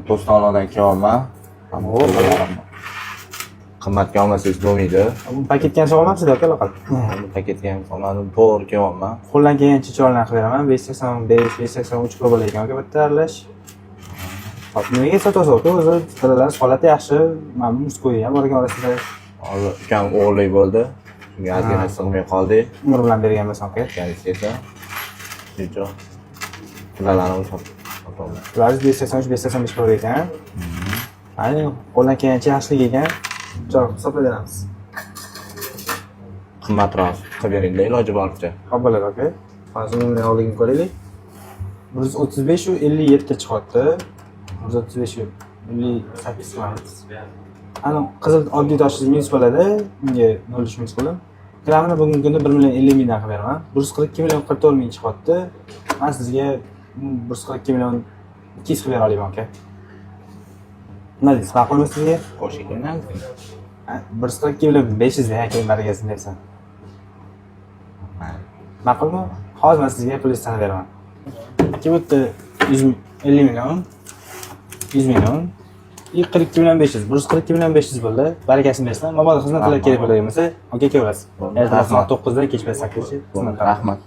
Do'stonlardan kelyapman. Qimmatga olmasangiz bo'lmaydi. Bu paketga ham so'ramasizlar aka laqat. Bu paketga ham qolmadi. To'g'ri kelyapman. Qo'ldan kelgancha chiroyli qilib beraman. 585, 583 pul bo'lar ekan aka bitta aralash. Hop, nimaga sotasiz aka? O'zi talalarimiz holati yaxshi. Mamnun muskoyi ham bor ekan orasida. Hozir ukam o'g'irlik bo'ldi. Shunga ozgina sig'may qoldik. Umr bilan bergan bo'lsam aka. Kalisi esa. Shuning uchun pullarni sotamiz. Ularimiz 583, 585 pul ekan. Mana qo'ldan kelgancha yaxshilik ekan. Jo'q, hisoblayveramiz. Qimmatroq qilib beringlar iloji boricha. Xo'p bo'ladi aka. Hozir uni oldingi ko'raylik. 135 u 57 ta chiqyapti. 135 u 58 qilamiz. Ana qizil oddiy toshingiz minus bo'ladi. Bunga 0 minus bo'ladi. Gramini bugungi kunda 1 million 50 mingdan qilib beraman. 142 million 44 ming chiqyapti. Men sizga 142 million 200 qilib bera olaman aka. Nima deysiz? Ma'qulmi sizga? Qo'shinglar. 142 million 500 dan keyin baragasini bersan. Ma'qulmi? Hozir men sizga pul sanab beraman. Ikki bitta 150 million, 100 million, 42 million 500, 142 million 500 bo'ldi. Barakasini bersan, mabodo xizmatlar kerak bo'ladigan bo'lsa, aka kelaverasiz. Ertalab soat 9 da, kechki 8 da. Rahmat.